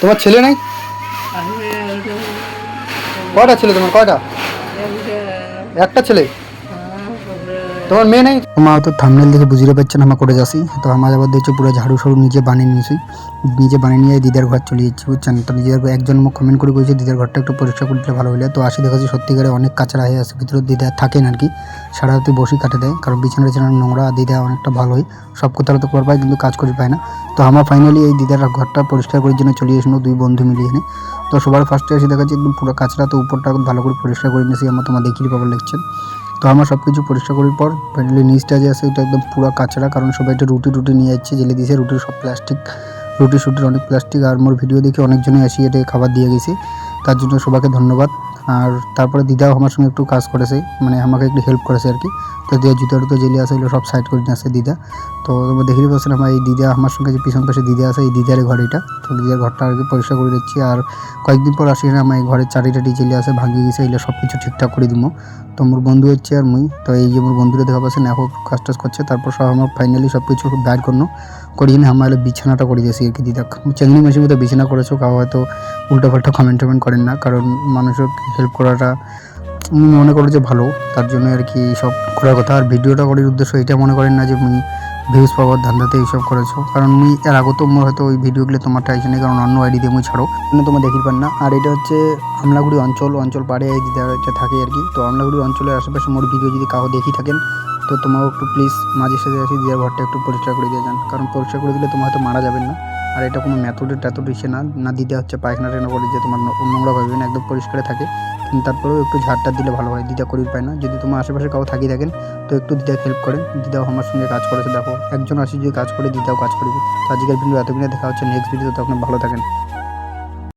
তোমার ছেলে নাই? কয়টা ছেলে তোমার, কয়টা? একটা ছেলে। তোমার মেয়ে নাই? মা হয়তো থাম্বনেল দেখে বুঝতে পারছেন আমরা করে যাচ্ছি। তো আমার আবার দেখছো পুরো ঝাড়ু সাড়ু নিজে বানিয়ে নিয়েছি, নিজে বানিয়ে নিয়ে দিদার ঘর চলে যাচ্ছি, বুঝছেন। তো দিদার একজন মুখ কমেন্ট করে বলছে দিদার ঘরটা একটু পরিষ্কার করে দিলে ভালো হলে। তো আসি দেখাচ্ছি সত্যিকারে অনেক কাঁচড়া হয়ে আছে ভিতরে, দিদা থাকেন আর কি, সারা রাতে বসি কাটে দেয়, কারণ বিছানা টিছানা নোংরা। দিদা অনেকটা ভালোই, সব কোথাও তো করে পায় কিন্তু কাজ করে পায় না। তো আমার ফাইনালি এই দিদার ঘরটা পরিষ্কার করার জন্য চলে এসেছিল দুই বন্ধু মিলিয়ে এনে। তো সবার ফার্স্টে এসে দেখাচ্ছি একদম পুরো কাঁচড়া, তো উপরটা ভালো করে পরিষ্কার করে নিয়েছি, আমার তোমার দেখিয়ে পাবার লাগছেন। তো আমার সব কিছু পরিষ্কার করার পর ফাইনালি নিচটা যে আছে ওটা একদম পুরো কাঁচড়া, কারণ সবাই একটা রুটি টুটি নিয়ে যাচ্ছে, জেলে দিয়েছে রুটির সব প্লাস্টিক, রুটি শুটির অনেক প্লাস্টিক। আর মোর ভিডিও দেখে অনেকজনই আসি এটা খাবার দিয়ে গেছে, তার জন্য সবাইকে ধন্যবাদ। আর তারপরে দিদাও আমার সঙ্গে একটু কাজ করেছে, মানে আমাকে একটু হেল্প করেছে আর কি। তো দিদা জুতো টুতো জেলে আসে এগুলো সব সাইড করে নিয়ে আসে দিদা। তো তোমরা দেখেই পাচ্ছেন আমার এই দিদা আমার সঙ্গে যে পিছন পাশে দিদা আছে, এই দিদার ঘর এটা। তো দিদার ঘরটা আর কি পরিষ্কার করে দিচ্ছি। আর কয়েকদিন পর আসি আমার এই ঘরের চারি টাটি জেলে আসে ভাঙিয়ে গেছে, এগুলো সব কিছু ঠিকঠাক করে দিব। তো মোর বন্ধু হচ্ছে আর মুই, তো এই যে মোর বন্ধুরা দেখা পাচ্ছেন এখন কাজ টাজ করছে। তারপর সব আমার ফাইনালি সব কিছু বাইর করলো করিয়ে নিয়ে আমার বিছানাটা করে দিয়েছি আর কি। দিদা চেংড়ি মাসির মতো বিছানা করেছো, কাউ হয়তো উল্টো পাল্টা কমেন্ট টমেন্ট করেন না, কারণ মানুষের হেল্প করাটা মনে করো যে ভালো, তার জন্য আর কি সব করার কথা। আর ভিডিওটা করার উদ্দেশ্য এটা মনে করেন না যে মুই ভিউজ পাওয়ার ধান্দাতে এইসব করেছো, কারণ মুই এর আগে তো মোর হয়তো ওই ভিডিওগুলো তোমার টাইছে না, কারণ অন্য আইডি দিয়ে মুই ছাড়ো কিন্তু তোমরা দেখি পান না। আর এটা হচ্ছে আমলাগুড়ি অঞ্চল পাড়ে এই দিদাটা থাকে আর কি। তো আমলাগুড়ি অঞ্চলের আশেপাশে মোর ভিডিও যদি কাউ দেখি থাকেন তো তোমরাও একটু প্লিজ মাঝে সাঝে আসি দিদার ঘরটা একটু পরিষ্কার করে দিয়ে যান, কারণ পরিষ্কার করে দিলে তোমার হয়তো মারা যাবেন না। আর এটা কোনো মেথডের ট্যাথড ইসে না, না দিদা হচ্ছে পায়খানা টেনা করে যে তোমার নোংরা ভাবে না, একদম পরিষ্কারে থাকে। কিন্তু তারপরেও একটু ঝাড়টা দিলে ভালো হয়, দিদা করির পায় না। যদি তোমার আশেপাশে কাউ থাকি থাকেন তো একটু দিদা হেল্প করেন, দিদাও আমার সঙ্গে কাজ করেছে। দেখো একজন আসি যদি কাজ করে দিদাও কাজ করবে। তো আজকের ভিডিও এতদিনে দেখা হচ্ছে নেক্সট ভিডিও, তো আপনি ভালো থাকেন।